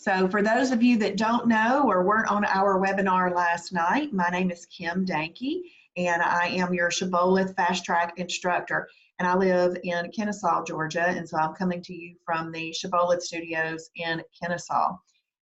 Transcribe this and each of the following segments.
So for those of you that don't know or weren't on our webinar last night, my name is Kim Danke, and I am your Shibboleth Fast Track instructor. And I live in Kennesaw, Georgia, and so I'm coming to you from the Shibboleth Studios in Kennesaw.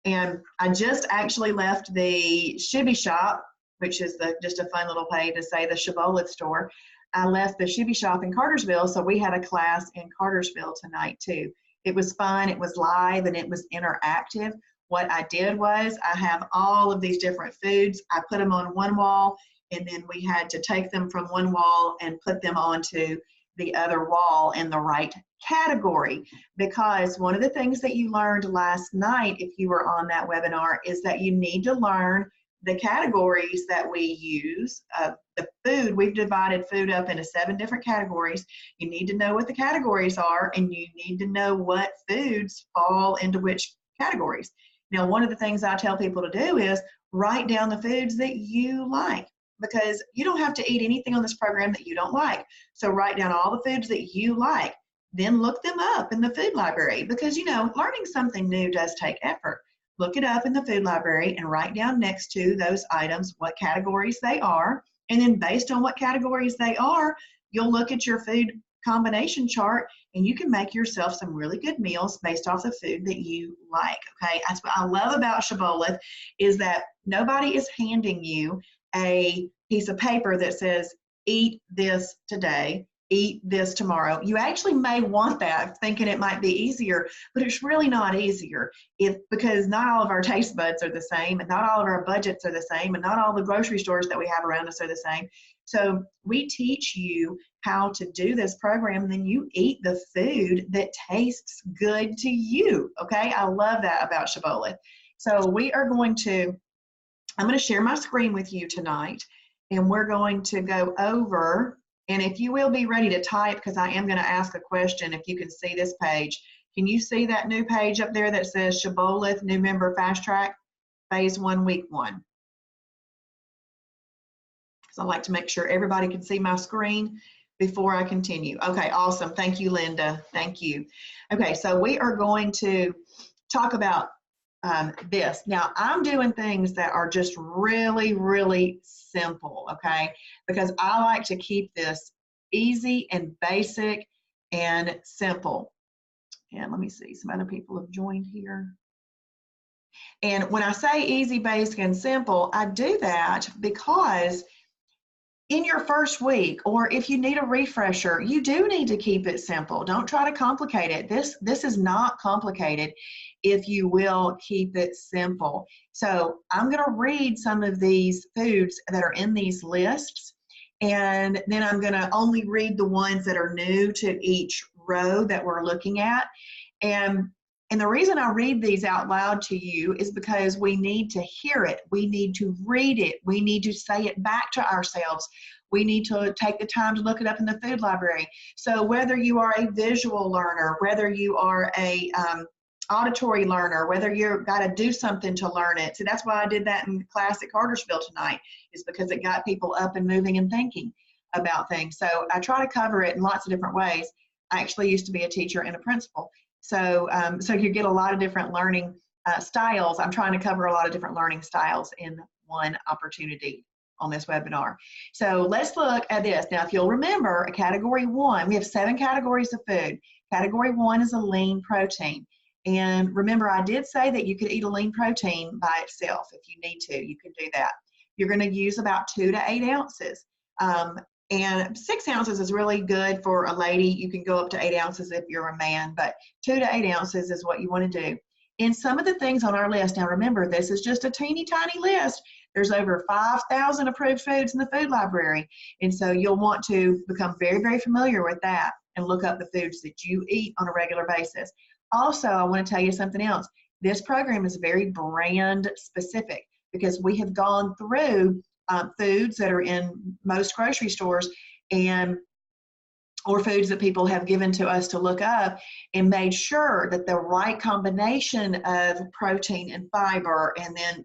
And I just actually left the Shibby Shop, which is just a fun little way to say the Shibboleth store. I left the Shibby Shop in Cartersville, so we had a class in Cartersville tonight too. It was fun, it was live, and it was interactive. What I did was I have all of these different foods. I put them on one wall, and then we had to take them from one wall and put them onto the other wall in the right category. Because one of the things that you learned last night, if you were on that webinar, is that you need to learn the categories that we use. The food, we've divided food up into 7 different categories. You need to know what the categories are, and you need to know what foods fall into which categories. Now, one of the things I tell people to do is write down the foods that you like, because you don't have to eat anything on this program that you don't like. So write down all the foods that you like, then look them up in the food library, because, you know, learning something new does take effort. Look it up in the food library and write down next to those items what categories they are. And then based on what categories they are, you'll look at your food combination chart, and you can make yourself some really good meals based off the food that you like, okay? That's what I love about Shibboleth, is that nobody is handing you a piece of paper that says, eat this today, eat this tomorrow. You actually may want that, thinking it might be easier, but it's really not easier, because not all of our taste buds are the same, and not all of our budgets are the same, and not all the grocery stores that we have around us are the same. So we teach you how to do this program, and then you eat the food that tastes good to you, okay? I love that about Shibboleth. So I'm going to share my screen with you tonight, and we're going to go over. And if you will be ready to type, because I am going to ask a question, if you can see this page. Can you see that new page up there that says Shibboleth New Member Fast Track, Phase 1, Week 1? So I like to make sure everybody can see my screen before I continue. Okay, awesome. Thank you, Linda. Thank you. Okay, so we are going to talk about this. Now, I'm doing things that are just really, really simple, okay? Because I like to keep this easy and basic and simple. And let me see, some other people have joined here. And when I say easy, basic, and simple, I do that because in your first week, or if you need a refresher, you do need to keep it simple. Don't try to complicate it. This is not complicated if you will keep it simple. So I'm going to read some of these foods that are in these lists, and then I'm going to only read the ones that are new to each row that we're looking at. And the reason I read these out loud to you is because we need to hear it. We need to read it. We need to say it back to ourselves. We need to take the time to look it up in the food library. So whether you are a visual learner, whether you are a auditory learner, whether you've got to do something to learn it. So that's why I did that in class at Cartersville tonight, is because it got people up and moving and thinking about things. So I try to cover it in lots of different ways. I actually used to be a teacher and a principal. So you get a lot of different learning styles. I'm trying to cover a lot of different learning styles in one opportunity on this webinar. So let's look at this. Now, if you'll remember, a category 1, we have 7 categories of food. Category 1 is a lean protein. And remember, I did say that you could eat a lean protein by itself if you need to. You can do that. You're going to use about 2 to 8 ounces. And 6 ounces is really good for a lady. You can go up to 8 ounces if you're a man, but 2 to 8 ounces is what you want to do. In some of the things on our list, now remember, this is just a teeny tiny list. There's over 5,000 approved foods in the food library. And so you'll want to become very, very familiar with that and look up the foods that you eat on a regular basis. Also, I want to tell you something else. This program is very brand specific, because we have gone through foods that are in most grocery stores, and or foods that people have given to us to look up, and made sure that the right combination of protein and fiber, and then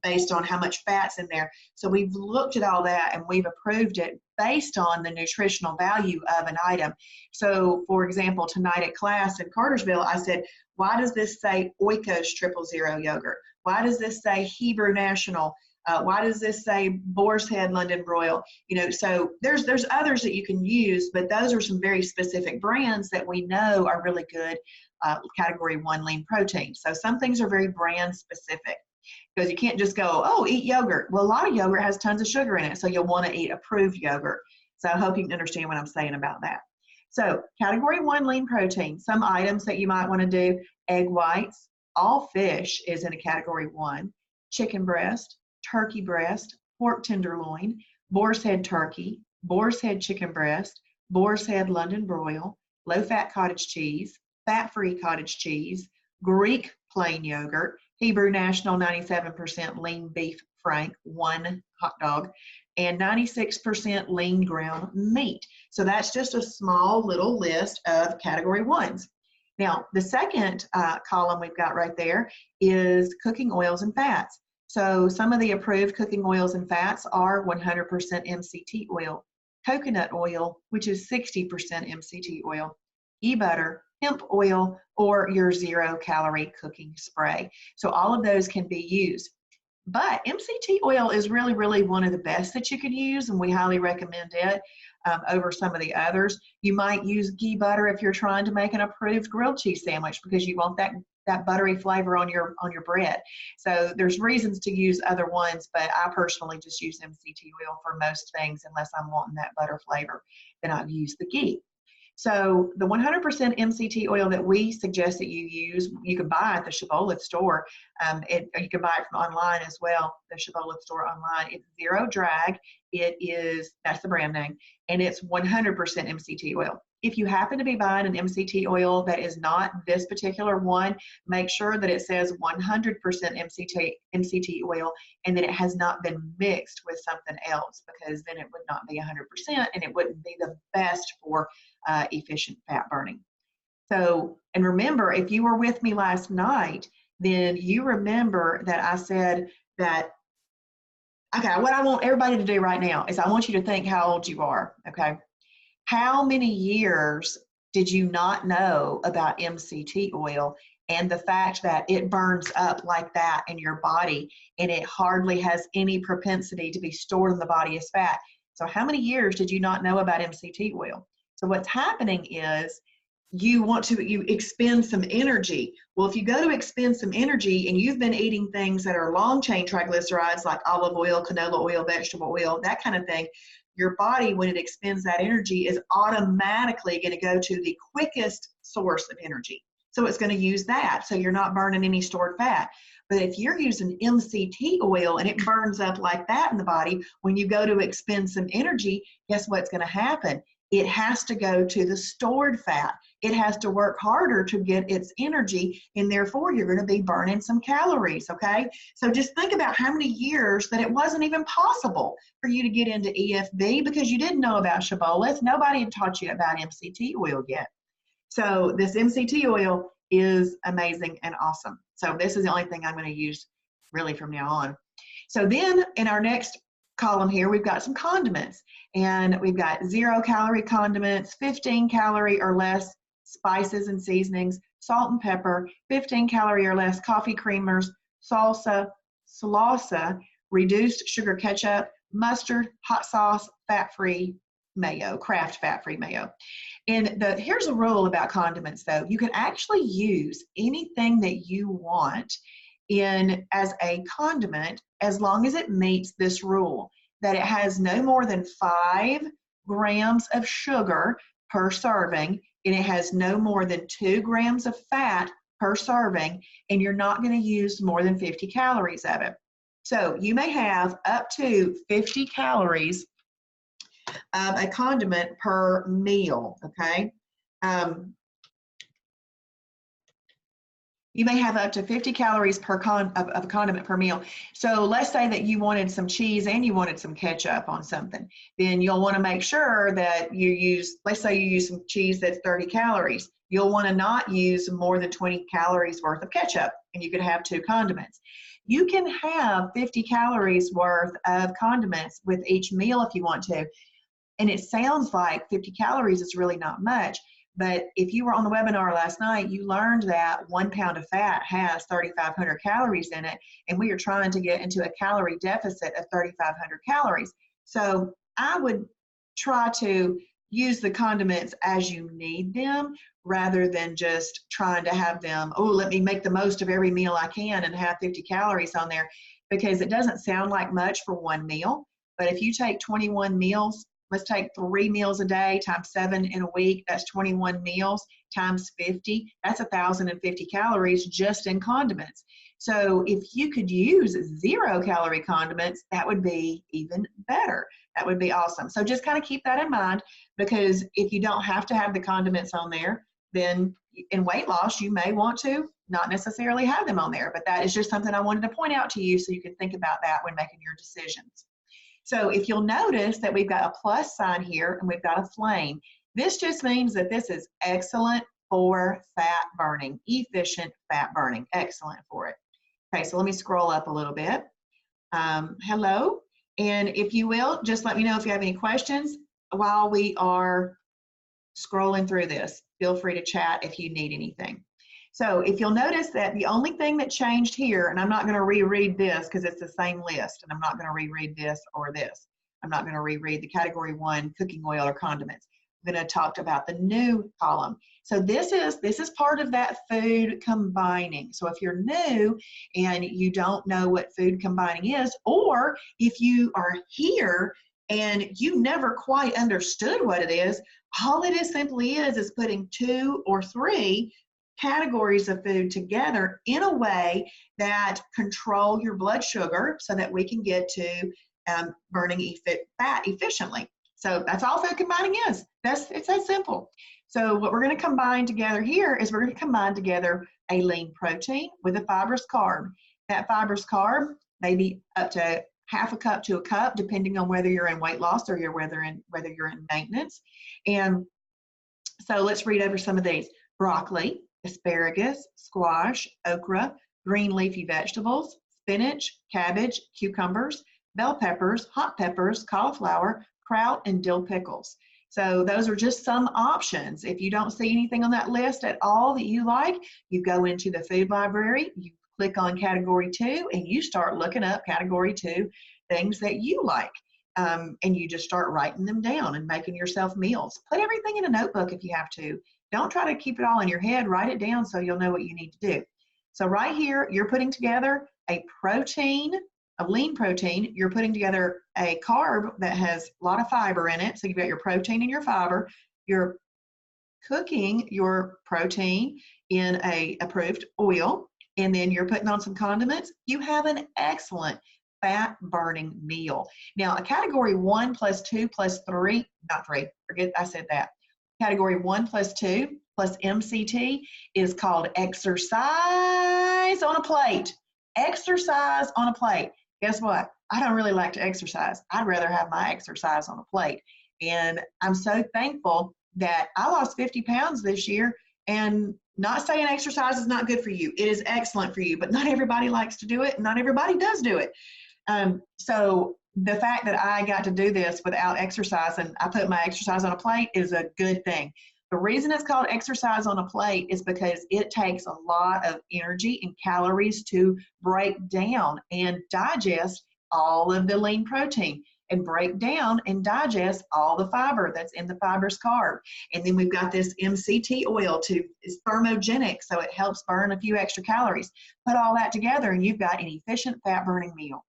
based on how much fat's in there. So we've looked at all that and we've approved it based on the nutritional value of an item. So for example, tonight at class in Cartersville, I said, why does this say Oikos 000 yogurt? Why does this say Hebrew National? Why does this say Boar's Head London Broil? You know, so there's others that you can use, but those are some very specific brands that we know are really good category 1 lean protein. So some things are very brand specific, because you can't just go, oh, eat yogurt. Well, a lot of yogurt has tons of sugar in it, so you'll want to eat approved yogurt. So I hope you can understand what I'm saying about that. So category 1 lean protein, some items that you might want to do: egg whites, all fish is in a category 1, chicken breast, turkey breast, pork tenderloin, boar's head turkey, boar's head chicken breast, boar's head London broil, low-fat cottage cheese, fat-free cottage cheese, Greek plain yogurt, Hebrew National 97% lean beef frank, 1 hot dog, and 96% lean ground meat. So that's just a small little list of category 1s. Now, the second column we've got right there is cooking oils and fats. So some of the approved cooking oils and fats are 100% MCT oil, coconut oil, which is 60% MCT oil, e-butter, hemp oil, or your 0-calorie cooking spray. So all of those can be used. But MCT oil is really, really one of the best that you can use, and we highly recommend it over some of the others. You might use ghee butter if you're trying to make an approved grilled cheese sandwich, because you want that buttery flavor on your bread. So there's reasons to use other ones, but I personally just use MCT oil for most things, unless I'm wanting that butter flavor. Then I'll use the ghee. So the 100% MCT oil that we suggest that you use, you can buy at the Shibboleth store. You can buy it from online as well, the Shibboleth store online. It's Zero Drag. That's the brand name, and it's 100% MCT oil. If you happen to be buying an MCT oil that is not this particular one, make sure that it says 100% MCT oil, and that it has not been mixed with something else, because then it would not be 100% and it wouldn't be the best for efficient fat burning. So, and remember, if you were with me last night, then you remember that I said that, okay, what I want everybody to do right now is I want you to think how old you are, okay? How many years did you not know about MCT oil and the fact that it burns up like that in your body, and it hardly has any propensity to be stored in the body as fat? So how many years did you not know about MCT oil? So what's happening is you expend some energy. Well, if you go to expend some energy and you've been eating things that are long chain triglycerides like olive oil, canola oil, vegetable oil, that kind of thing, your body, when it expends that energy, is automatically going to go to the quickest source of energy. So it's going to use that. So you're not burning any stored fat. But if you're using MCT oil and it burns up like that in the body, when you go to expend some energy, guess what's going to happen? It has to go to the stored fat. It has to work harder to get its energy, and therefore you're going to be burning some calories, okay? So just think about how many years that it wasn't even possible for you to get into EFB because you didn't know about Shibboleth. Nobody had taught you about MCT oil yet. So this MCT oil is amazing and awesome. So this is the only thing I'm going to use really from now on. So then in our next column here, we've got some condiments, and we've got 0-calorie condiments, 15-calorie or less spices and seasonings, salt and pepper, 15-calorie or less coffee creamers, salsa, reduced sugar ketchup, mustard, hot sauce, fat-free mayo, Kraft fat-free mayo. And here's a rule about condiments though. You can actually use anything that you want as a condiment, as long as it meets this rule, that it has no more than 5 grams of sugar per serving, and it has no more than 2 grams of fat per serving, and you're not going to use more than 50 calories of it. So you may have up to 50 calories of a condiment per meal, okay? You may have up to 50 calories of condiment per meal. So let's say that you wanted some cheese and you wanted some ketchup on something. Then you'll want to make sure that you use, let's say you use some cheese that's 30 calories. You'll want to not use more than 20 calories worth of ketchup, and you could have 2 condiments. You can have 50 calories worth of condiments with each meal if you want to. And it sounds like 50 calories is really not much. But if you were on the webinar last night, you learned that 1 pound of fat has 3,500 calories in it, and we are trying to get into a calorie deficit of 3,500 calories. So I would try to use the condiments as you need them rather than just trying to have them, oh, let me make the most of every meal I can and have 50 calories on there, because it doesn't sound like much for one meal. But if you take 21 meals, let's take 3 meals a day times 7 in a week. That's 21 meals times 50. That's 1,050 calories just in condiments. So if you could use 0 calorie condiments, that would be even better. That would be awesome. So just kind of keep that in mind, because if you don't have to have the condiments on there, then in weight loss, you may want to not necessarily have them on there. But that is just something I wanted to point out to you so you can think about that when making your decisions. So if you'll notice that we've got a plus sign here and we've got a flame, this just means that this is excellent for fat burning, efficient fat burning, excellent for it. Okay, so let me scroll up a little bit. Hello, and if you will, just let me know if you have any questions while we are scrolling through this. Feel free to chat if you need anything. So if you'll notice that the only thing that changed here, and I'm not going to reread this because it's the same list, and I'm not going to reread this or this. I'm not going to reread the category 1 cooking oil or condiments. I'm going to talk about the new column. So this is part of that food combining. So if you're new and you don't know what food combining is, or if you are here and you never quite understood what it is, all it is simply is putting 2 or 3 categories of food together in a way that control your blood sugar so that we can get to burning fat efficiently. So that's all food combining is. It's that simple. So what we're going to combine together here is we're going to combine together a lean protein with a fibrous carb. That fibrous carb may be up to half a cup to a cup, depending on whether you're in weight loss or whether you're in maintenance. And so let's read over some of these. Broccoli, asparagus, squash, okra, green leafy vegetables, spinach, cabbage, cucumbers, bell peppers, hot peppers, cauliflower, kraut, and dill pickles. So those are just some options. If you don't see anything on that list at all that you like, you go into the food library, you click on category 2, and you start looking up category 2 things that you like. And you just start writing them down and making yourself meals. Put everything in a notebook if you have to. Don't try to keep it all in your head. Write it down so you'll know what you need to do. So right here, you're putting together a protein, a lean protein. You're putting together a carb that has a lot of fiber in it. So you've got your protein and your fiber. You're cooking your protein in a approved oil, and then you're putting on some condiments. You have an excellent fat burning meal. Now, a category 1 plus 2 plus 3, not 3, forget I said that. Category 1 plus 2 plus MCT is called exercise on a plate. Exercise on a plate. Guess what? I don't really like to exercise. I'd rather have my exercise on a plate. And I'm so thankful that I lost 50 pounds this year. And not saying exercise is not good for you. It is excellent for you, but not everybody likes to do it. And not everybody does do it. So the fact that I got to do this without exercise and I put my exercise on a plate is a good thing. The reason it's called exercise on a plate is because it takes a lot of energy and calories to break down and digest all of the lean protein and break down and digest all the fiber that's in the fibrous carb. And then we've got this MCT oil is thermogenic, so it helps burn a few extra calories. Put all that together and you've got an efficient fat burning meal.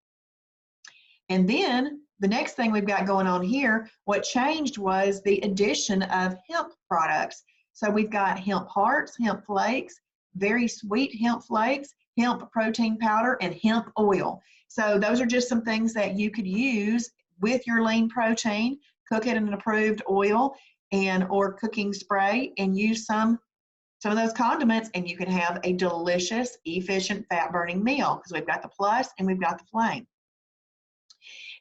And then the next thing we've got going on here, what changed was the addition of hemp products. So we've got hemp hearts, hemp flakes, very sweet hemp flakes, hemp protein powder, and hemp oil. So those are just some things that you could use with your lean protein, cook it in an approved oil or cooking spray, and use some some of those condiments and you can have a delicious, efficient, fat-burning meal because we've got the plus and we've got the flame.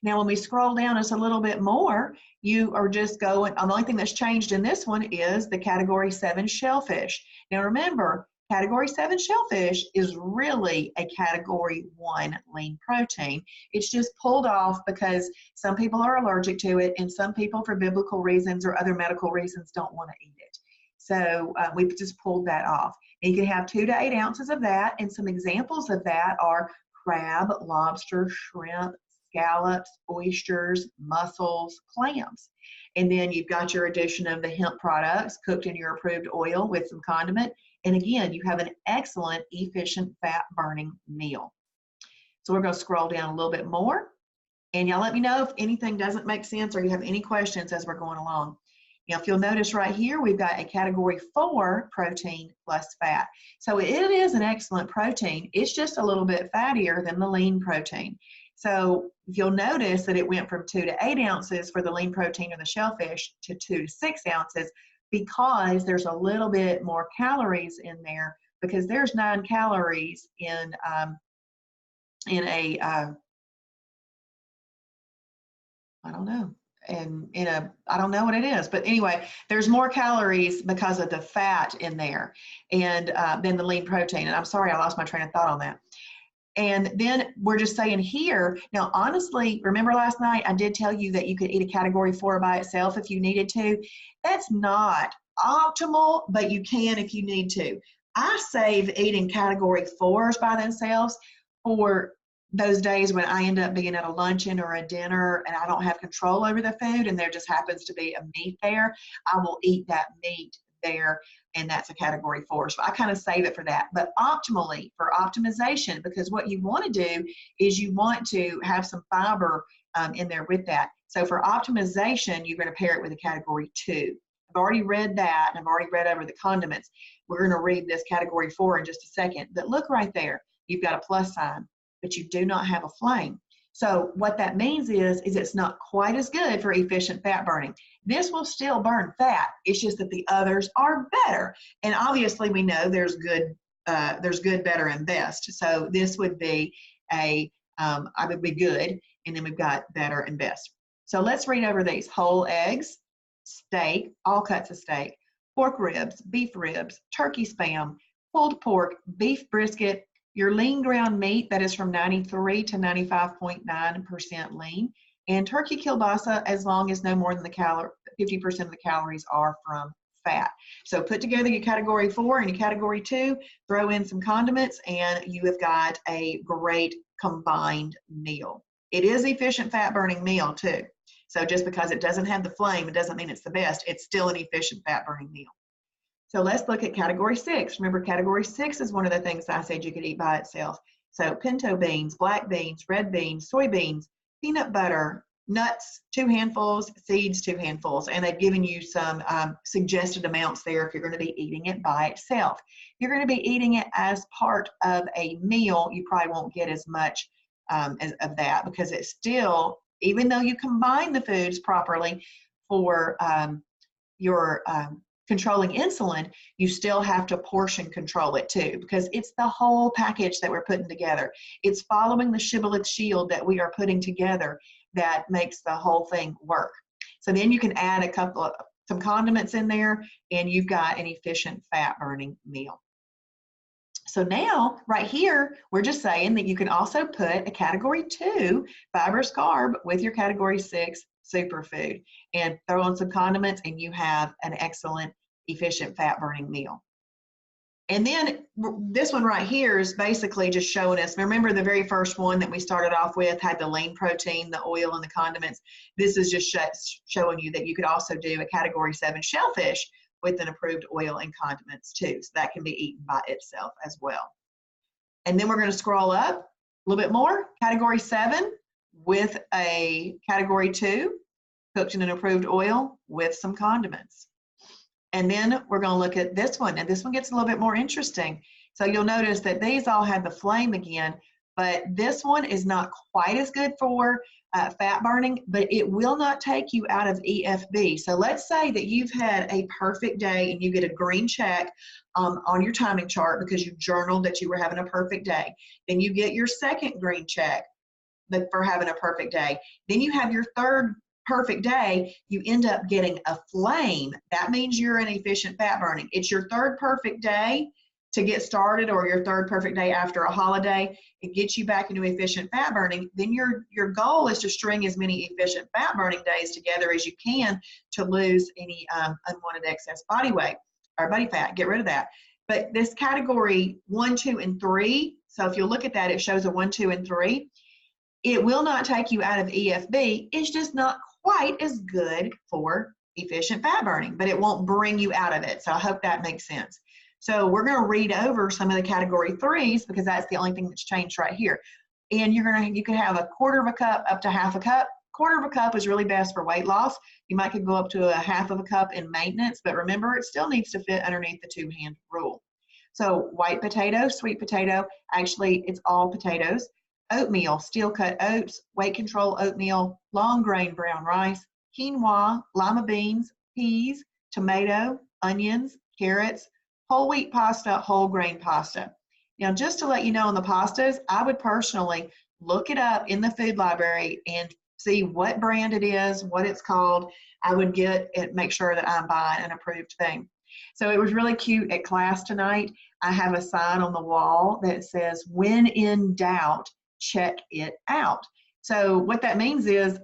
Now, when we scroll down just a little bit more, you are just going, the only thing that's changed in this one is the category 7 shellfish. Now remember, category 7 shellfish is really a category 1 lean protein. It's just pulled off because some people are allergic to it and some people for biblical reasons or other medical reasons don't want to eat it. So we've just pulled that off. And you can have 2 to 8 ounces of that, and some examples of that are crab, lobster, shrimp, scallops, oysters, mussels, clams. And then you've got your addition of the hemp products cooked in your approved oil with some condiment. And again, you have an excellent, efficient, fat-burning meal. So we're going to scroll down a little bit more. And y'all let me know if anything doesn't make sense or you have any questions as we're going along. Now, if you'll notice right here, we've got a category 4 protein plus fat. So it is an excellent protein. It's just a little bit fattier than the lean protein. So if you'll notice that it went from 2 to 8 ounces for the lean protein or the shellfish to 2 to 6 ounces because there's a little bit more calories in there, because there's 9 calories in a I don't know. And I don't know what it is, but anyway, there's more calories because of the fat in there and than the lean protein. And I'm sorry, I lost my train of thought on that. And then we're just saying here, now honestly, remember last night I did tell you that you could eat a category 4 by itself if you needed to. That's not optimal, but you can if you need to. I save eating category 4s by themselves for those days when I end up being at a luncheon or a dinner and I don't have control over the food and there just happens to be a meat there. I will eat that meat there, and that's a category 4. So I kind of save it for that. But optimally, for optimization, because what you want to do is you want to have some fiber in there with that. So for optimization, you're going to pair it with a category 2. I've already read that, and I've already read over the condiments. We're going to read this category 4 in just a second. But look right there. You've got a plus sign, but you do not have a flame. So what that means is it's not quite as good for efficient fat burning. This will still burn fat. It's just that the others are better. And obviously we know there's good, better, and best. So this would be I would be good, and then we've got better and best. So let's read over these: whole eggs, steak, all cuts of steak, pork ribs, beef ribs, turkey spam, pulled pork, beef brisket, your lean ground meat that is from 93 to 95.9% lean, and turkey kielbasa as long as no more than 50% of the calories are from fat. So put together your category 4 and your category 2, throw in some condiments, and you have got a great combined meal. It is efficient fat burning meal too. So just because it doesn't have the flame, it doesn't mean it's the best. It's still an efficient fat burning meal. So let's look at category 6. Remember, category 6 is one of the things I said you could eat by itself. So pinto beans, black beans, red beans, soybeans, peanut butter, nuts, 2 handfuls, seeds, 2 handfuls. And they've given you some suggested amounts there if you're going to be eating it by itself. If you're going to be eating it as part of a meal, you probably won't get as much of that, because it's still, even though you combine the foods properly for your controlling insulin, you still have to portion control it too, because it's the whole package that we're putting together. It's following the shibboleth shield that we are putting together that makes the whole thing work. So then you can add some condiments in there, and you've got an efficient fat burning meal. So now right here, we're just saying that you can also put a category 2 fibrous carb with your category 6 superfood and throw on some condiments, and you have an excellent efficient fat burning meal. And then this one right here is basically just showing us, remember the very first one that we started off with had the lean protein, the oil, and the condiments. This is just showing you that you could also do a category 7 shellfish with an approved oil and condiments too. So that can be eaten by itself as well. And then we're going to scroll up a little bit more. Category 7 with a category 2 cooked in an approved oil with some condiments. And then we're going to look at this one, and this one gets a little bit more interesting. So you'll notice that these all had the flame again, but this one is not quite as good for fat burning, but it will not take you out of EFB. So let's say that you've had a perfect day and you get a green check on your timing chart because you journaled that you were having a perfect day. Then you get your second green check for having a perfect day. Then you have your third perfect day, you end up getting a flame. That means you're in efficient fat burning. It's your third perfect day to get started, or your third perfect day after a holiday. It gets you back into efficient fat burning. Then your goal is to string as many efficient fat burning days together as you can to lose any unwanted excess body weight or body fat. Get rid of that. But this category 1, 2, and 3, so if you look at that, it shows a 1, 2, and 3. It will not take you out of EFB. It's just not quite as good for efficient fat burning, but it won't bring you out of it. So I hope that makes sense. So we're going to read over some of the category 3s because that's the only thing that's changed right here. And you can have a quarter of a cup up to half a cup. Quarter of a cup is really best for weight loss. You might could go up to a half of a cup in maintenance, but remember, it still needs to fit underneath the 2-hand rule. So white potato, sweet potato, actually it's all potatoes. Oatmeal, steel cut oats, weight control oatmeal, long grain brown rice, quinoa, lima beans, peas, tomato, onions, carrots, whole wheat pasta, whole grain pasta. Now, just to let you know on the pastas, I would personally look it up in the food library and see what brand it is, what it's called. I would get it, make sure that I'm buying an approved thing. So it was really cute at class tonight. I have a sign on the wall that says, when in doubt, check it out. So what that means is,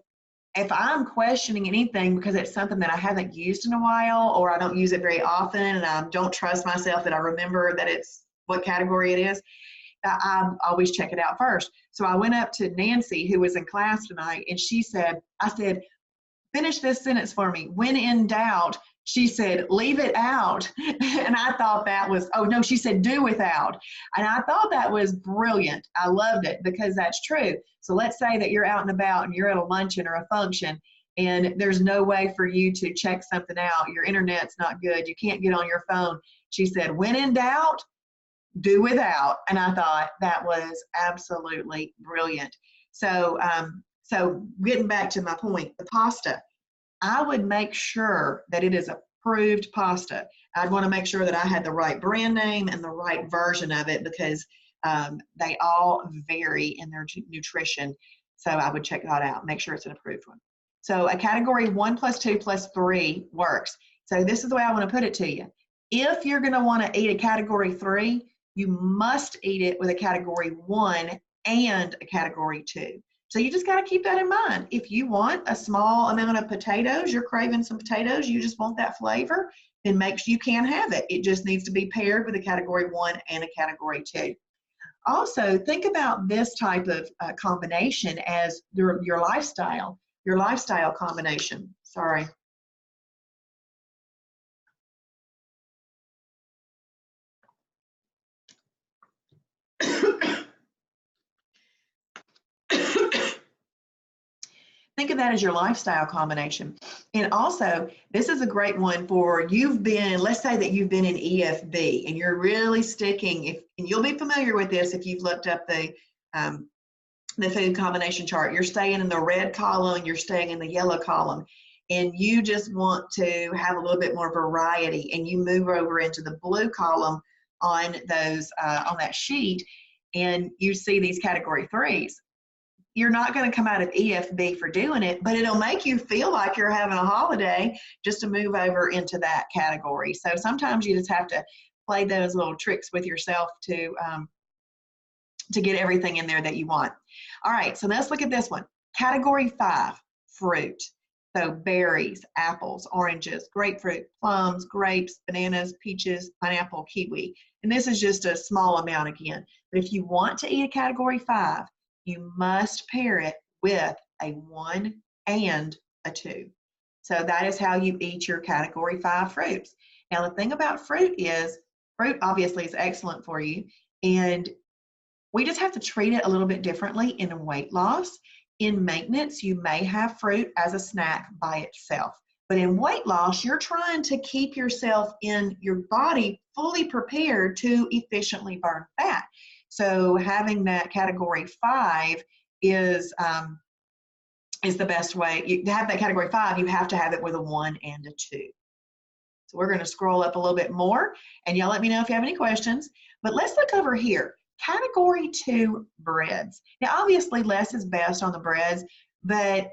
if I'm questioning anything because it's something that I haven't used in a while, or I don't use it very often, and I don't trust myself that I remember that it's what category it is, I always check it out first. So I went up to Nancy, who was in class tonight, and I said, finish this sentence for me. When in doubt, she said, leave it out. And I thought that was, oh no, she said, do without. And I thought that was brilliant. I loved it because that's true. So let's say that you're out and about and you're at a luncheon or a function and there's no way for you to check something out. Your internet's not good. You can't get on your phone. She said, when in doubt, do without. And I thought that was absolutely brilliant. So, so getting back to my point, the pasta, I would make sure that it is approved pasta. I'd want to make sure that I had the right brand name and the right version of it because they all vary in their nutrition. So I would check that out, make sure it's an approved one. So a category 1 + 2 + 3 works. So this is the way I want to put it to you. If you're going to want to eat a category 3, you must eat it with a category 1 and a category 2. So you just got to keep that in mind. If you want a small amount of potatoes, you're craving some potatoes, you just want that flavor, then you can have it. It just needs to be paired with a category 1 and a category 2. Also, think about this type of combination as your lifestyle combination. Sorry. Think of that as your lifestyle combination. And also, this is a great one for let's say that you've been in EFB and you're really sticking, and you'll be familiar with this if you've looked up the food combination chart. You're staying in the red column, you're staying in the yellow column, and you just want to have a little bit more variety, and you move over into the blue column on that sheet, and you see these category 3s. You're not going to come out of EFB for doing it, but it'll make you feel like you're having a holiday just to move over into that category. So sometimes you just have to play those little tricks with yourself to get everything in there that you want. All right, so let's look at this one. Category 5, fruit. So berries, apples, oranges, grapefruit, plums, grapes, bananas, peaches, pineapple, kiwi. And this is just a small amount again. But if you want to eat a category 5, you must pair it with a 1 and a 2. So that is how you eat your category 5 fruits. Now the thing about fruit obviously is excellent for you, and we just have to treat it a little bit differently in weight loss. In maintenance, you may have fruit as a snack by itself. But in weight loss, you're trying to keep yourself in your body fully prepared to efficiently burn fat. So having that category 5 is is the best way. You, to have that category 5, you have to have it with a 1 and a 2. So we're going to scroll up a little bit more, and y'all let me know if you have any questions. But let's look over here. Category 2 breads. Now, obviously, less is best on the breads, but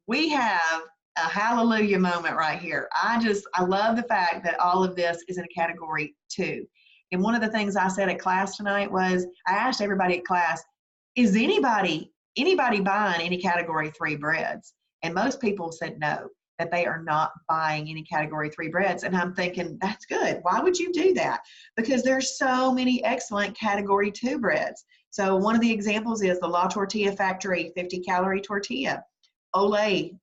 we have a hallelujah moment right here. I love the fact that all of this is in a category 2. And one of the things I said at class tonight was, I asked everybody at class, is anybody buying any category 3 breads? And most people said no, that they are not buying any category 3 breads. And I'm thinking, that's good. Why would you do that? Because there's so many excellent category 2 breads. So one of the examples is the La Tortilla Factory 50 calorie tortilla, Olay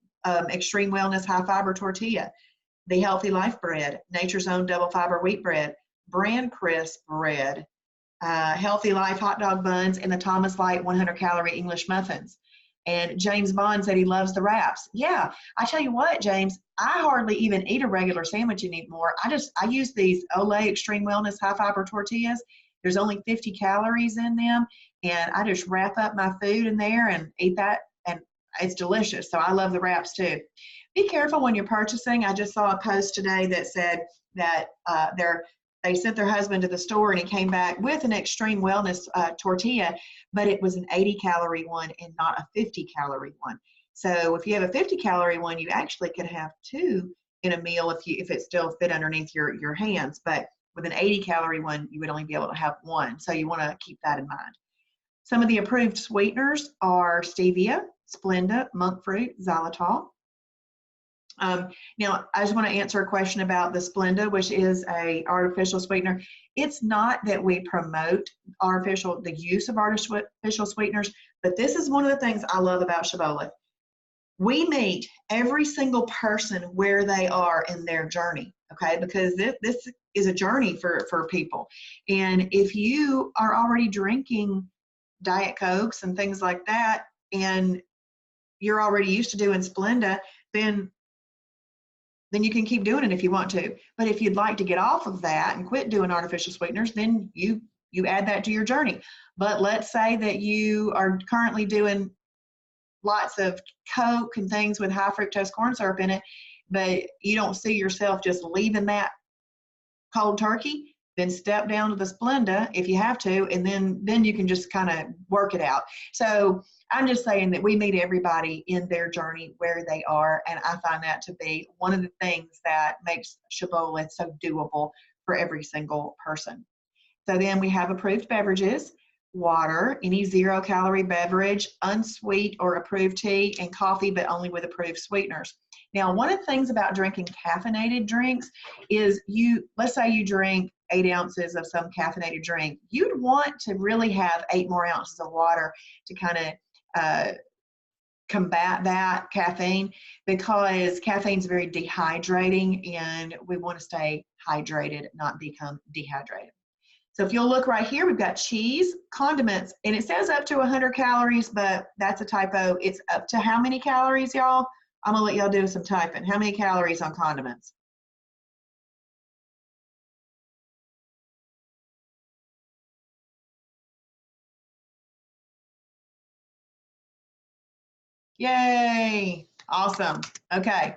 Extreme Wellness High Fiber Tortilla, the Healthy Life Bread, Nature's Own Double Fiber Wheat Bread, Brand Crisp Bread, Healthy Life Hot Dog Buns, and the Thomas Light 100 Calorie English Muffins. And James Bond said he loves the wraps. Yeah, I tell you what, James, I hardly even eat a regular sandwich anymore. I use these Olay Extreme Wellness High Fiber Tortillas. There's only 50 calories in them, and I just wrap up my food in there and eat that, and it's delicious. So I love the wraps too. Be careful when you're purchasing. I just saw a post today that said that they sent their husband to the store and he came back with an Extreme Wellness tortilla, but it was an 80 calorie one and not a 50 calorie one. So if you have a 50 calorie one, you actually could have 2 in a meal if it still fit underneath your hands. But with an 80 calorie one, you would only be able to have 1. So you want to keep that in mind. Some of the approved sweeteners are stevia, Splenda, monk fruit, xylitol. Now, I just want to answer a question about the Splenda, which is a artificial sweetener. It's not that we promote the use of artificial sweeteners, but this is one of the things I love about Shibboleth. We meet every single person where they are in their journey, okay? Because this is a journey for people. And if you are already drinking Diet Cokes and things like that, and you're already used to doing Splenda, then you can keep doing it if you want to. But if you'd like to get off of that and quit doing artificial sweeteners, then you add that to your journey. But let's say that you are currently doing lots of Coke and things with high fructose corn syrup in it, but you don't see yourself just leaving that cold turkey, then step down to the Splenda if you have to, and then you can just kind of work it out. So I'm just saying that we meet everybody in their journey where they are, and I find that to be one of the things that makes Shibboleth so doable for every single person. So then we have approved beverages, water, any 0-calorie beverage, unsweet or approved tea, and coffee, but only with approved sweeteners. Now, one of the things about drinking caffeinated drinks is let's say you drink 8 ounces of some caffeinated drink, you'd want to really have 8 more ounces of water to kind of combat that caffeine, because caffeine is very dehydrating and we want to stay hydrated, not become dehydrated. So if you'll look right here, we've got cheese, condiments, and it says up to 100 calories, but that's a typo. It's up to how many calories, y'all? I'm gonna let y'all do some typing. How many calories on condiments? Yay, awesome. Okay,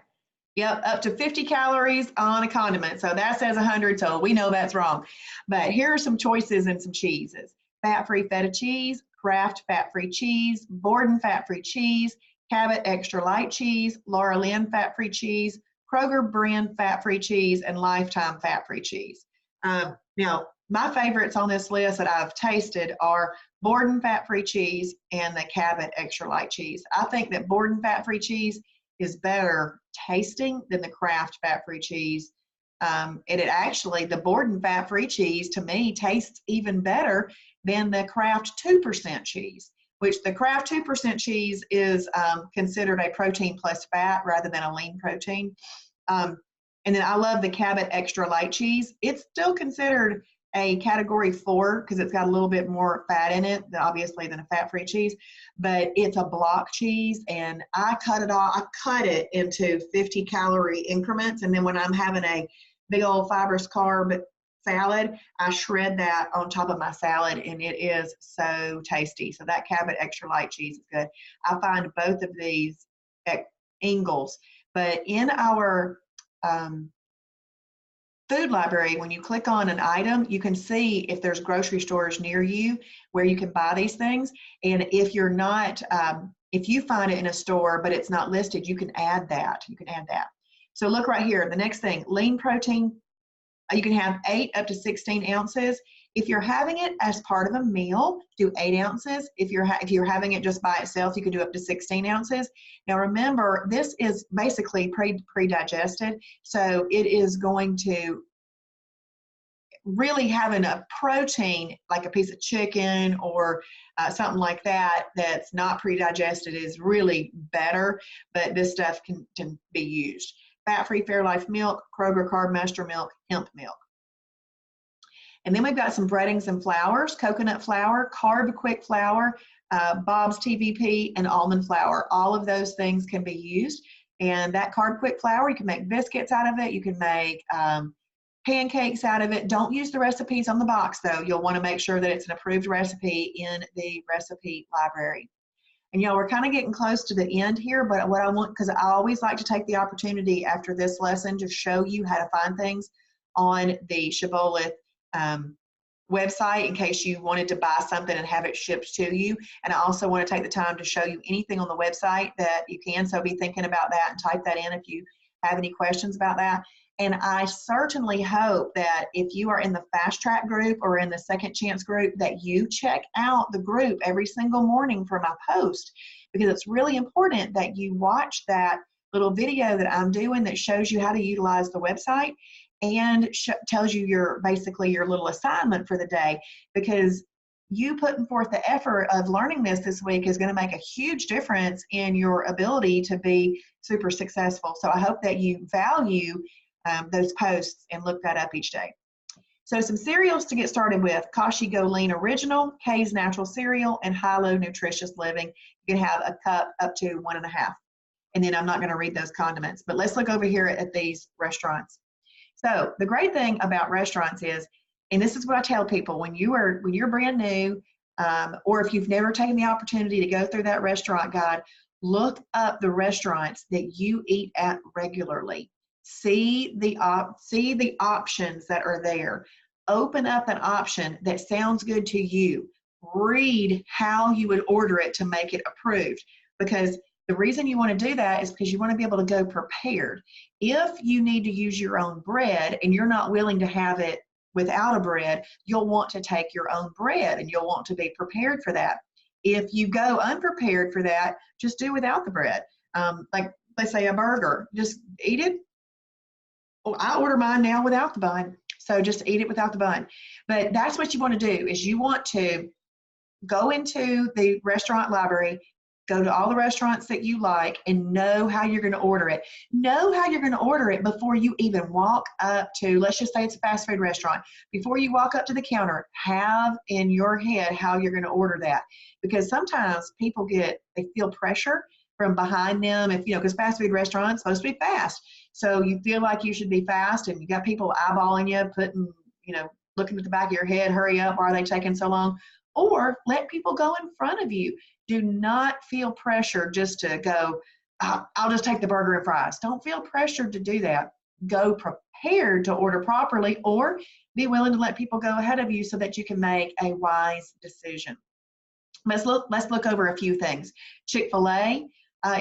yep, up to 50 calories on a condiment. So that says 100, so we know that's wrong. But here are some choices and some cheeses. Fat-free feta cheese, Kraft fat-free cheese, Borden fat-free cheese, Cabot extra light cheese, Laura Lynn fat-free cheese, Kroger brand fat-free cheese, and Lifetime fat-free cheese. Now, my favorites on this list that I've tasted are Borden fat-free cheese and the Cabot extra light cheese. I think that Borden fat-free cheese is better tasting than the Kraft fat-free cheese. And the Borden fat-free cheese to me tastes even better than the Kraft 2% cheese, which the Kraft 2% cheese is considered a protein plus fat rather than a lean protein. And then I love the Cabot extra light cheese. It's still considered a category 4 because it's got a little bit more fat in it, obviously, than a fat-free cheese, but it's a block cheese, and I cut it into 50 calorie increments, and then when I'm having a big old fibrous carb salad, I shred that on top of my salad, and it is so tasty. So that Cabot extra light cheese is good. I find both of these at Ingles. But in our food library, when you click on an item, you can see if there's grocery stores near you where you can buy these things. And if you're not, if you find it in a store but it's not listed, you can add that. You can add that. So look right here. The next thing, lean protein. You can have 8 up to 16 ounces. If you're having it as part of a meal, do 8 ounces. If you're having it just by itself, you can do up to 16 ounces. Now remember, this is basically pre-digested, so it is going to really having a protein like a piece of chicken or something like that that's not pre-digested is really better, but this stuff can be used. Fat-free Fairlife milk, Kroger Carb Master milk, hemp milk. And then we've got some breadings and flours, coconut flour, Carb Quick flour, Bob's TVP, and almond flour. All of those things can be used. And that Carb Quick flour, you can make biscuits out of it. You can make pancakes out of it. Don't use the recipes on the box, though. You'll want to make sure that it's an approved recipe in the recipe library. And y'all, we're kind of getting close to the end here, but what I want, because I always like to take the opportunity after this lesson to show you how to find things on the Shibboleth website in case you wanted to buy something and have it shipped to you. And I also want to take the time to show you anything on the website that you can, so be thinking about that and type that in if you have any questions about that. And I certainly hope that if you are in the Fast Track group or in the Second Chance group, that you check out the group every single morning for my post, because it's really important that you watch that little video that I'm doing that shows you how to utilize the website and tells you basically your little assignment for the day, because you putting forth the effort of learning this week is going to make a huge difference in your ability to be super successful. So I hope that you value those posts and look that up each day. So some cereals to get started with: Kashi Go Lean Original, K's Natural Cereal, and Hilo Nutritious Living. You can have a cup up to 1.5. And then I'm not going to read those condiments, but let's look over here at these restaurants. So the great thing about restaurants is, and this is what I tell people, when you're brand new, or if you've never taken the opportunity to go through that restaurant guide, look up the restaurants that you eat at regularly. See the options that are there. Open up an option that sounds good to you. Read how you would order it to make it approved, because the reason you want to do that is because you want to be able to go prepared. If you need to use your own bread and you're not willing to have it without a bread, you'll want to take your own bread and you'll want to be prepared for that. If you go unprepared for that, just do without the bread. Like, let's say a burger, just eat it. Well, I order mine now without the bun, so just eat it without the bun. But that's what you want to do, is you want to go into the restaurant library, go to all the restaurants that you like, and know how you're going to order it. Know how you're going to order it before you even walk up to, let's just say it's a fast food restaurant. Before you walk up to the counter, have in your head how you're going to order that. Because sometimes people they feel pressure from behind them, because fast food restaurants supposed to be fast. So you feel like you should be fast, and you got people eyeballing you, looking at the back of your head, hurry up, why are they taking so long? Or let people go in front of you. Do not feel pressure just to go, I'll just take the burger and fries. Don't feel pressured to do that. Go prepared to order properly, or be willing to let people go ahead of you so that you can make a wise decision. Let's look over a few things. Chick-fil-A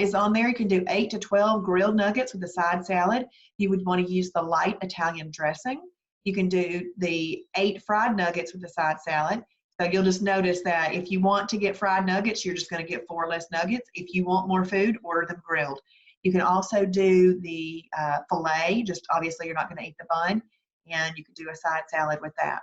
is on there. You can do 8 to 12 grilled nuggets with a side salad. You would want to use the light Italian dressing. You can do the 8 fried nuggets with a side salad. So you'll just notice that if you want to get fried nuggets, you're just going to get 4 less nuggets. If you want more food, order them grilled. You can also do the filet. Just obviously you're not going to eat the bun, and you could do a side salad with that.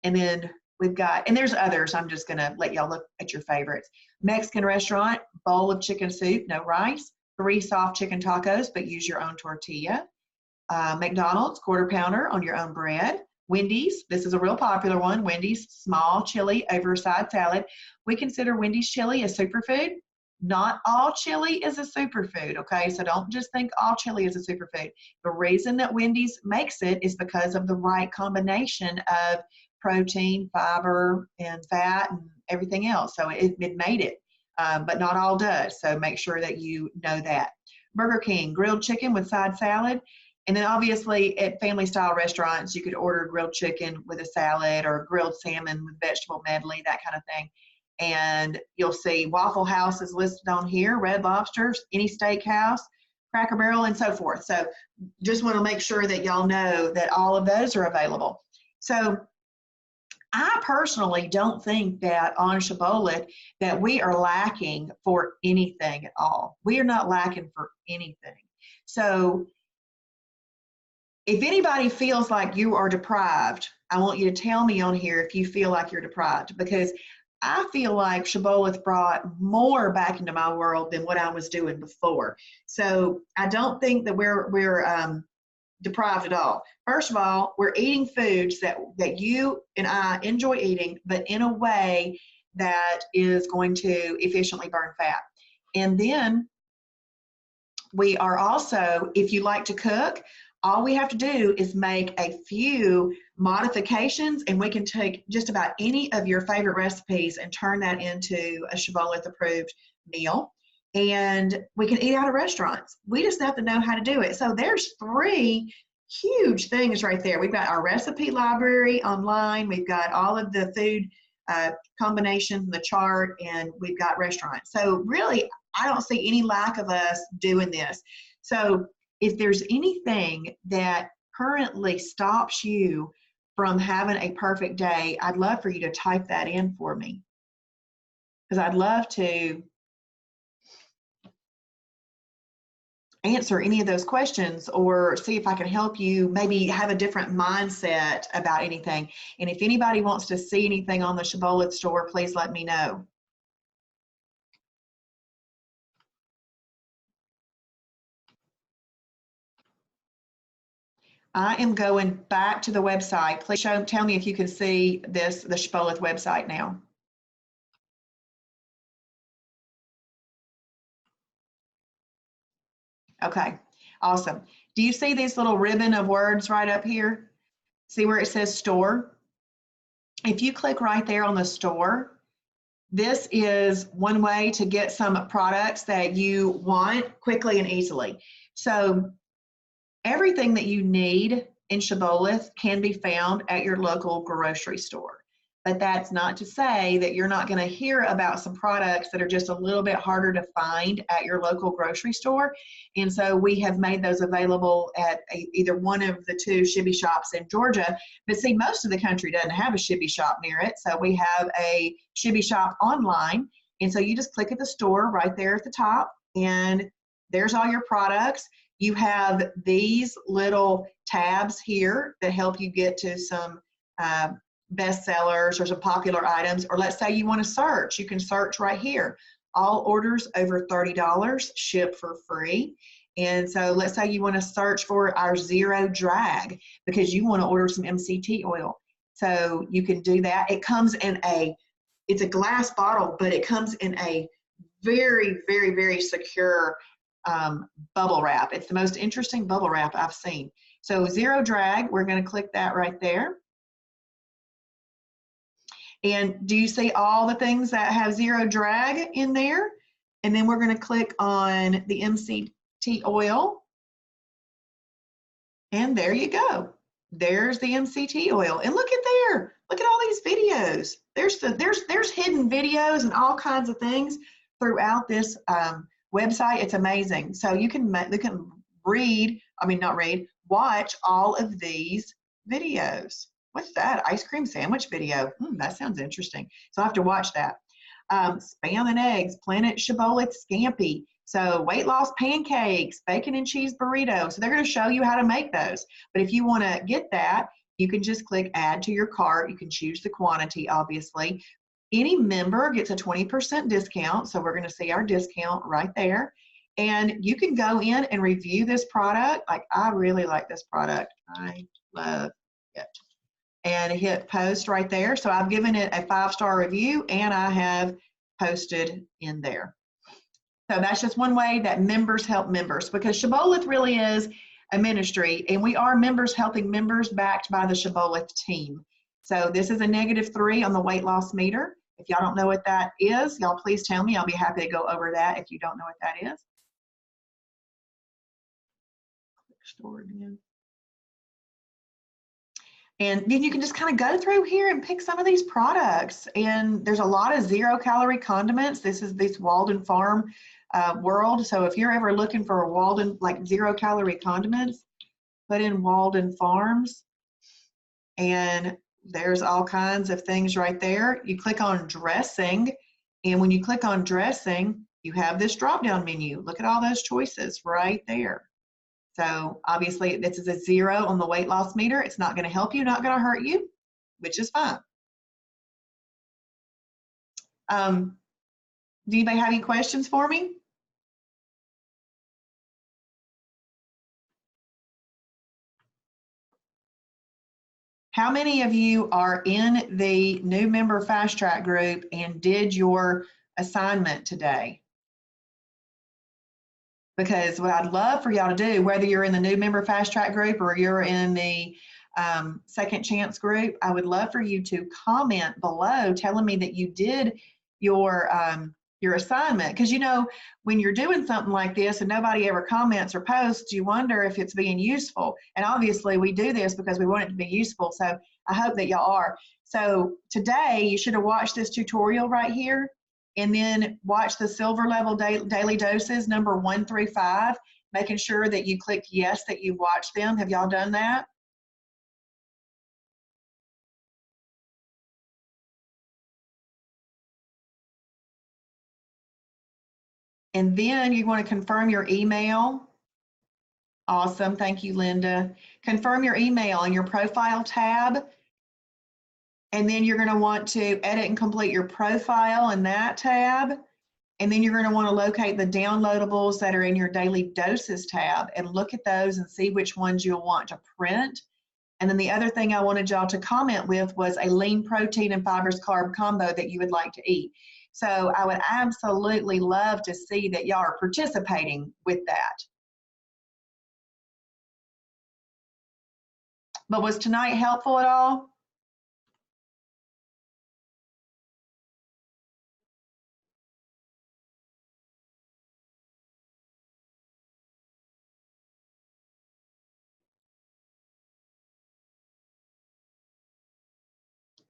And then we've got, and there's others. I'm just going to let y'all look at your favorites. Mexican restaurant, bowl of chicken soup, no rice. 3 soft chicken tacos, but use your own tortilla. McDonald's, quarter pounder on your own bread. Wendy's, this is a real popular one. Wendy's, small chili over a side salad. We consider Wendy's chili a superfood. Not all chili is a superfood, okay? So don't just think all chili is a superfood. The reason that Wendy's makes it is because of the right combination of protein, fiber, and fat, and everything else. So it made it, but not all does. So make sure that you know that. Burger King, grilled chicken with side salad. And then obviously at family style restaurants, you could order grilled chicken with a salad or grilled salmon with vegetable medley, that kind of thing. And you'll see Waffle House is listed on here, Red Lobsters, any steakhouse, Cracker Barrel, and so forth. So just want to make sure that y'all know that all of those are available. So I personally don't think that on Shibboleth that we are lacking for anything at all. We are not lacking for anything. So if anybody feels like you are deprived, I want you to tell me on here if you feel like you're deprived, because I feel like Shibboleth brought more back into my world than what I was doing before. So I don't think that we're deprived at all. First of all, we're eating foods that you and I enjoy eating, but in a way that is going to efficiently burn fat. And then we are also, if you like to cook, all we have to do is make a few modifications and we can take just about any of your favorite recipes and turn that into a Shibboleth approved meal. And we can eat out of restaurants. We just have to know how to do it. So there's 3 huge things right there. We've got our recipe library online. We've got all of the food combinations, the chart, and we've got restaurants. So really, I don't see any lack of us doing this. So if there's anything that currently stops you from having a perfect day, I'd love for you to type that in for me, because I'd love to answer any of those questions or see if I can help you maybe have a different mindset about anything. And if anybody wants to see anything on the Shibboleth store, please let me know. I am going back to the website. Please tell me if you can see the Shibboleth website now. Okay, awesome. Do you see this little ribbon of words right up here? See where it says store? If you click right there on the store, this is one way to get some products that you want quickly and easily. So everything that you need in Shibboleth can be found at your local grocery store. But that's not to say that you're not going to hear about some products that are just a little bit harder to find at your local grocery store. And so we have made those available at either one of the 2 Shibby shops in Georgia. But see, most of the country doesn't have a Shibby shop near it. So we have a Shibby shop online. And so you just click at the store right there at the top, and there's all your products. You have these little tabs here that help you get to some bestsellers or some popular items, or let's say you want to search, you can search right here. All orders over $30 ship for free. And so let's say you want to search for our Zero Drag because you want to order some MCT oil. So you can do that. It comes in it's a glass bottle, but it comes in a very, very, very secure bubble wrap. It's the most interesting bubble wrap I've seen. So Zero Drag, we're going to click that right there. And do you see all the things that have Zero Drag in there? And then we're going to click on the MCT oil. And there you go. There's the MCT oil. And look at there. Look at all these videos. There's hidden videos and all kinds of things throughout this website. It's amazing. So you can watch all of these videos. What's that? Ice cream sandwich video. That sounds interesting. So I have to watch that. Spam and eggs, Planet Shibboleth Scampi. So weight loss pancakes, bacon and cheese burrito. So they're going to show you how to make those. But if you want to get that, you can just click add to your cart. You can choose the quantity, obviously. Any member gets a 20% discount. So we're going to see our discount right there. And you can go in and review this product. Like, I really like this product. I love it. And hit post right there. So I've given it a 5-star review and I have posted in there. So that's just one way that members help members, because Shibboleth really is a ministry and we are members helping members backed by the Shibboleth team. So this is a -3 on the weight loss meter. If y'all don't know what that is, y'all please tell me. I'll be happy to go over that if you don't know what that is. store again. And then you can just kind of go through here and pick some of these products. And there's a lot of 0-calorie condiments. This is this Walden Farm world. So if you're ever looking for a Walden, like 0-calorie condiments, put in Walden Farms. And there's all kinds of things right there. You click on dressing. And when you click on dressing, you have this drop-down menu. Look at all those choices right there. So obviously this is a 0 on the weight loss meter. It's not going to help you, not going to hurt you, which is fine. Do anybody have any questions for me? How many of you are in the new member Fast Track group and did your assignment today? Because what I'd love for y'all to do, whether you're in the new member Fast Track group or you're in the Second Chance group, I would love for you to comment below telling me that you did your assignment. Because you know, when you're doing something like this and nobody ever comments or posts, you wonder if it's being useful. And obviously we do this because we want it to be useful. So I hope that y'all are. So today you should have watched this tutorial right here. And then watch the silver level daily doses, number 1 through 5, making sure that you clicked yes that you've watched them. Have y'all done that? And then you want to confirm your email. Awesome, thank you, Linda. Confirm your email in your profile tab. And then you're going to want to edit and complete your profile in that tab. And then you're going to want to locate the downloadables that are in your daily doses tab and look at those and see which ones you'll want to print. And then the other thing I wanted y'all to comment with was a lean protein and fibers carb combo that you would like to eat. So I would absolutely love to see that y'all are participating with that. But was tonight helpful at all?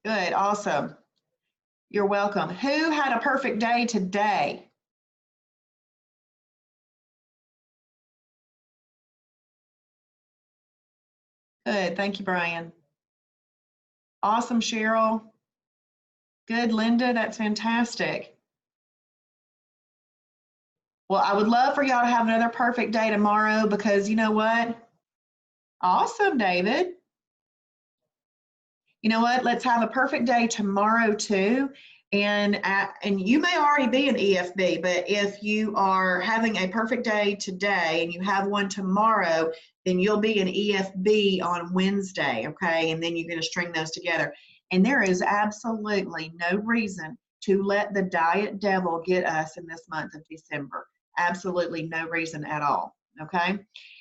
Good, awesome. You're welcome. Who had a perfect day today? Good, thank you, Brian. Awesome, Cheryl. Good, Linda, that's fantastic. Well, I would love for y'all to have another perfect day tomorrow because you know what? Awesome, David. You know what? Let's have a perfect day tomorrow too. And you may already be an EFB, but if you are having a perfect day today and you have one tomorrow, then you'll be an EFB on Wednesday, okay? And then you're going to string those together. And there is absolutely no reason to let the diet devil get us in this month of December. Absolutely no reason at all, okay?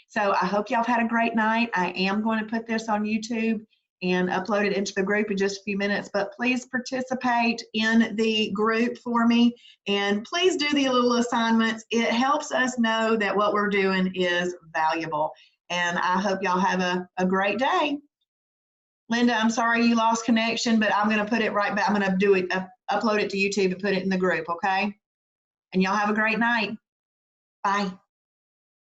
So I hope y'all have had a great night. I am going to put this on YouTube and upload it into the group in just a few minutes, but please participate in the group for me and please do the little assignments. It helps us know that what we're doing is valuable, and I hope y'all have a great day. Linda, I'm sorry you lost connection, but I'm going to put it right back. I'm going to do it, upload it to YouTube and put it in the group, okay? And y'all have a great night. Bye.